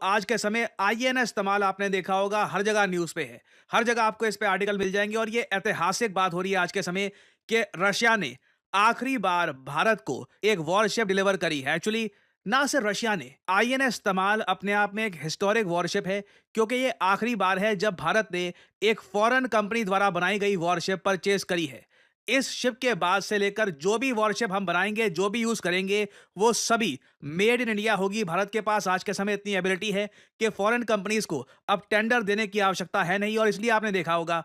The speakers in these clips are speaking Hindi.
आज के समय आईएनएस तमाल आपने देखा होगा हर जगह न्यूज़ पे है। हर जगह आपको इस पे आर्टिकल मिल जाएँगे और ये ऐतिहासिक बात हो रही है आज के समय कि रशिया ने आखिरी बार भारत को एक वॉरशिप डिलीवर करी है। एक्चुअली ना सिर्फ रशिया ने, आईएनएस तमाल अपने आप में एक हिस्टोरिक वॉरशिप है क्योंकि ये आखिरी बार है जब भारत ने एक फॉरेन कंपनी द्वारा बनाई गई वॉरशिप परचेज करी है। इस शिप के बाद से लेकर जो भी वॉरशिप हम बनाएंगे, जो भी यूज करेंगे, वो सभी मेड इन इंडिया होगी। भारत के पास आज के समय इतनी एबिलिटी है कि फॉरेन कंपनीज को अब टेंडर देने की आवश्यकता है नहीं और इसलिए आपने देखा होगा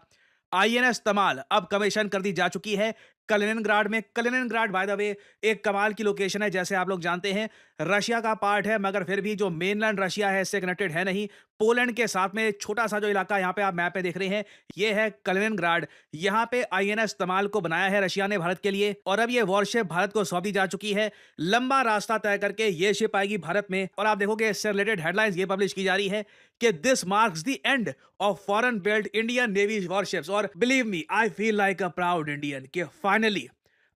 आईएनएस तमाल अब कमीशन कर दी जा चुकी है कलिनिनग्राड में। कलिनिनग्राड बाय द वे एक कमाल की लोकेशन है, जैसे आप लोग जानते हैं रशिया का पार्ट है मगर फिर भी जो मेनलैंड रशिया है इससे कनेक्टेड है नहीं। पोलैंड के साथ में छोटा सा जो इलाका यहाँ पे आप मैप पे देख रहे हैं ये है कलिनिनग्राड। यहाँ पे आईएनएस तमाल को बनाया है रशिया ने भारत के लिए और अब ये वॉरशिप भारत को सौंप दी जा चुकी है। लंबा रास्ता तय करके ये शिप आएगी भारत में और आप देखोगे इससे रिलेटेड हेडलाइंस ये पब्लिश की जा रही है कि this marks the end of foreign build Indian navy warships. और believe me I feel like a proud Indian कि फाइनली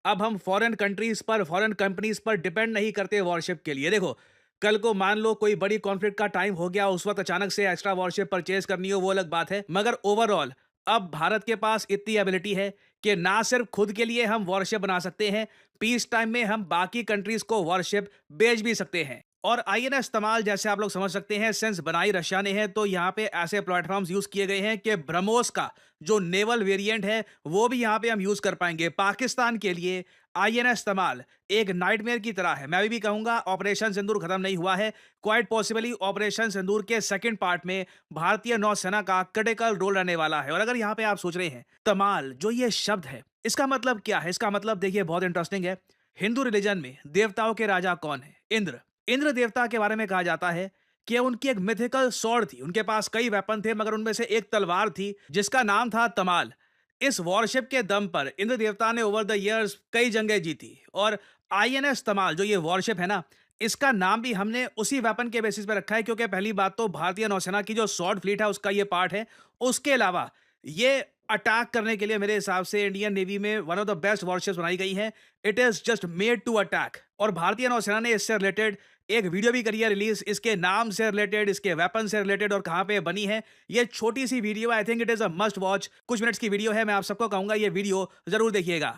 अब हम फॉरेन कंट्रीज पर, फॉरेन कंपनीज पर डिपेंड नहीं करते वॉरशिप के लिए। देखो कल को मान लो कोई बड़ी कॉन्फ्लिक्ट का टाइम हो गया, उस वक्त अचानक से एक्स्ट्रा वॉरशिप परचेज करनी हो वो अलग बात है, मगर ओवरऑल अब भारत के पास इतनी एबिलिटी है कि ना सिर्फ खुद के लिए हम वॉरशिप बना सकते हैं, पीस टाइम में हम बाकी कंट्रीज को वॉरशिप बेच भी सकते हैं। और आईएनएस तमाल जैसे आप लोग समझ सकते हैं सिंस बनाई रशिया ने है तो यहाँ पे ऐसे प्लेटफॉर्म्स यूज किए गए हैं कि ब्रह्मोस का जो नेवल वेरिएंट है वो भी यहाँ पे हम यूज कर पाएंगे। पाकिस्तान के लिए आईएनएस तमाल एक नाइटमेयर की तरह है। मैं भी कहूंगा ऑपरेशन सिंदूर खत्म नहीं हुआ है, क्वाइट पॉसिबली ऑपरेशन सिंदूर के सेकंड पार्ट में भारतीय नौसेना का क्रिटिकल रोल रहने वाला है। और अगर यहाँ पे आप सोच रहे हैं तमाल जो ये शब्द है इसका मतलब क्या है, इसका मतलब देखिए बहुत इंटरेस्टिंग है। हिंदू रिलीजन में देवताओं के राजा कौन है? इंद्र। इंद्र देवता के बारे में कहा जाता है कि उनकी एक मिथिकल स्वॉर्ड थी, उनके पास कई वेपन थे मगर उनमें से एक तलवार थी जिसका नाम था तमाल। इस वॉरशिप के दम पर इंद्र देवता ने ओवर द इयर्स कई जंगें जीती और आईएनएस तमाल जो ये वॉरशिप है ना इसका नाम भी हमने उसी वेपन के बेसिस पे रखा है क्योंकि पहली बात तो भारतीय नौसेना की जो स्वॉर्ड फ्लीट है उसका ये पार्ट है। उसके अलावा ये अटैक करने के लिए मेरे हिसाब से इंडियन नेवी में one of the best warships बनाई गई है। It is just made to attack और भारतीय नौसेना ने इससे रिलेटेड एक वीडियो भी करी है रिलीज, इसके नाम से रिलेटेड, इसके वेपन से रिलेटेड और कहां पे बनी है। ये छोटी सी video I think it is a must watch, कुछ मिनट्स की वीडियो है। मैं आप सबको कहूंगा ये वीडियो जरूर देखिएगा।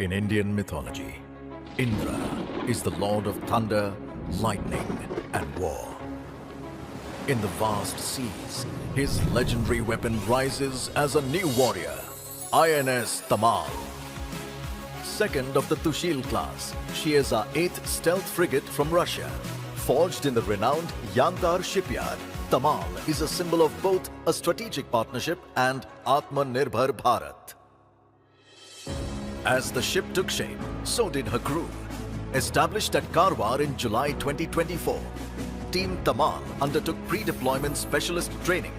In Indian mythology, Indra is the lord of thunder, lightning, and war. In the vast seas, his legendary weapon rises as a new warrior, INS Tamal. Second of the Tushil class, she is our 8th stealth frigate from Russia. Forged in the renowned Yantar shipyard, Tamal is a symbol of both a strategic partnership and Atmanirbhar Bharat. As the ship took shape, so did her crew. Established at Karwar in July 2024, Team Tamal undertook pre-deployment specialist training.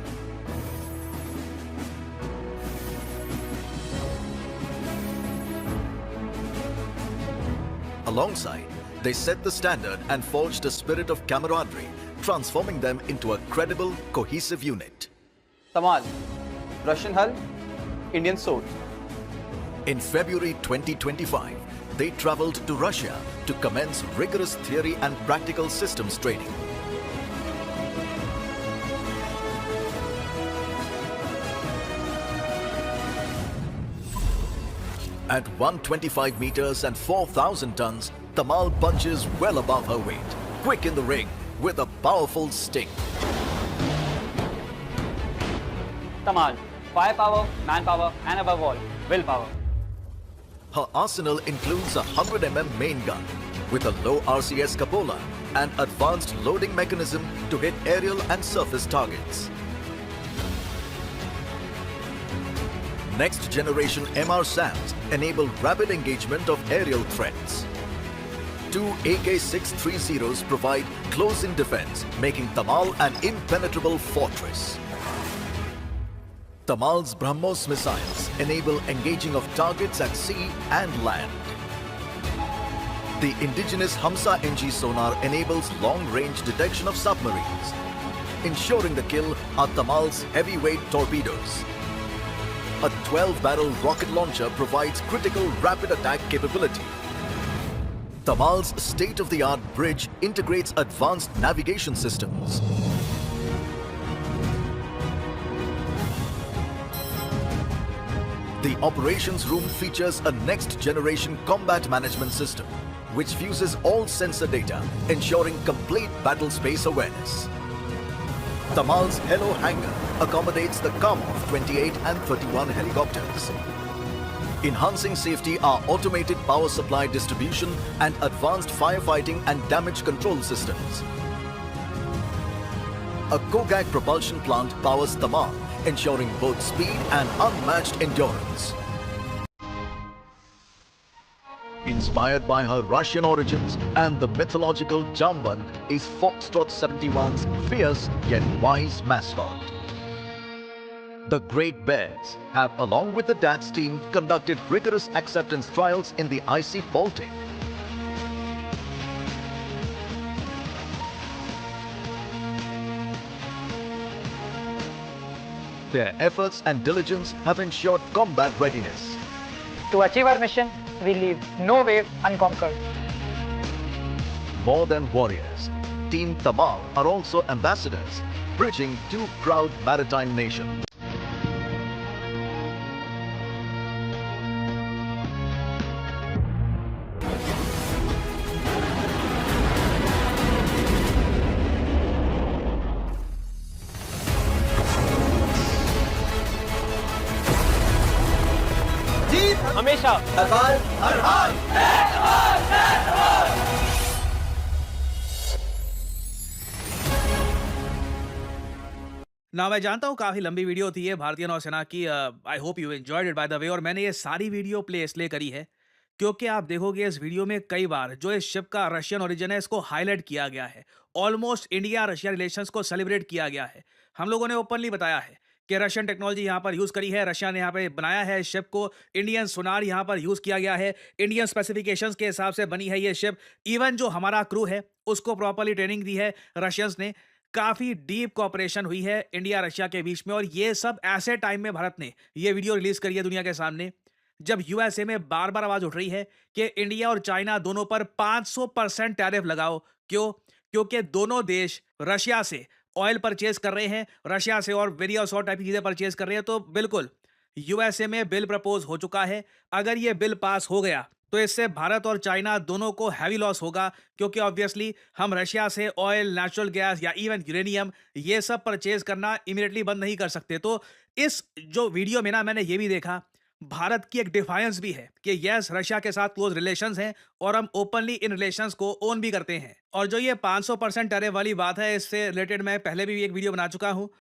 Alongside, they set the standard and forged a spirit of camaraderie, transforming them into a credible, cohesive unit. Tamal, Russian hull, Indian sword. In February 2025, they traveled to Russia to commence rigorous theory and practical systems training. At 125 meters and 4,000 tons, Tamal punches well above her weight, quick in the ring with a powerful sting. Tamal, firepower, manpower, and above all, willpower. Her arsenal includes a 100 mm main gun with a low RCS cupola and advanced loading mechanism to hit aerial and surface targets. Next generation MR SAMs enable rapid engagement of aerial threats. Two AK-630s provide close-in defense, making Tamal an impenetrable fortress. Tamal's BrahMos missiles enable engaging of targets at sea and land. The indigenous Hamsa NG sonar enables long-range detection of submarines. Ensuring the kill are Tamal's heavyweight torpedoes. A 12-barrel rocket launcher provides critical rapid attack capability. Tamal's state-of-the-art bridge integrates advanced navigation systems. The operations room features a next-generation combat management system, which fuses all sensor data, ensuring complete battle space awareness. Tamal's Hello Hangar accommodates the Kamov 28 and 31 helicopters. Enhancing safety are automated power supply distribution and advanced firefighting and damage control systems. A Kogak propulsion plant powers Tamal, ensuring both speed and unmatched endurance. Inspired by her Russian origins and the mythological Jamban is Foxtrot 71's fierce yet wise mascot. The Great Bears have, along with the DATS team, conducted rigorous acceptance trials in the icy Baltic. Their efforts and diligence have ensured combat readiness. To achieve our mission, we leave no wave unconquered. More than warriors, Team Tamal are also ambassadors, bridging two proud maritime nations. हमेशा ना मैं जानता हूँ काफी लंबी वीडियो थी ये भारतीय नौसेना की। I hope you enjoyed it by the way. और मैंने ये सारी वीडियो प्ले इसलिए करी है क्योंकि आप देखोगे इस वीडियो में कई बार जो इस शिप का रशियन ओरिजिन है इसको हाईलाइट किया गया है। ऑलमोस्ट इंडिया रशिया रिलेशंस को सेलिब्रेट किया गया है। हम लोगों ने ओपनली बताया है कि रशियन टेक्नोलॉजी यहाँ पर यूज करी है, रशिया ने यहाँ पे बनाया है शिप को, इंडियन सोनार यहाँ पर यूज किया गया है, इंडियन स्पेसिफिकेशंस के हिसाब से बनी है ये शिप। इवन जो हमारा क्रू है उसको प्रॉपर्ली ट्रेनिंग दी है रशियंस ने। काफी डीप कोऑपरेशन हुई है इंडिया रशिया के बीच में। और ये सब ऐसे टाइम में भारत ने ये वीडियो रिलीज करी है दुनिया के सामने जब यूएसए में बार बार आवाज उठ रही है कि इंडिया और चाइना दोनों पर 500% टैरिफ लगाओ। क्यों? क्योंकि दोनों देश रशिया से ऑयल परचेज कर रहे हैं, रशिया से और वेरियस और टाइप की चीजें परचेज कर रहे हैं। तो बिल्कुल यूएसए में बिल प्रपोज हो चुका है। अगर ये बिल पास हो गया तो इससे भारत और चाइना दोनों को हैवी लॉस होगा, क्योंकि ऑब्वियसली हम रशिया से ऑयल, नेचुरल गैस या इवन यूरेनियम ये सब परचेज करना इमीडिएटली बंद नहीं कर सकते। तो इस जो वीडियो में ना मैंने ये भी देखा भारत की एक डिफायंस भी है कि यस रशिया के साथ क्लोज रिलेशंस हैं और हम ओपनली इन रिलेशंस को ओन भी करते हैं। और जो ये 500% टैरिफ वाली बात है इससे रिलेटेड मैं पहले भी एक वीडियो बना चुका हूं।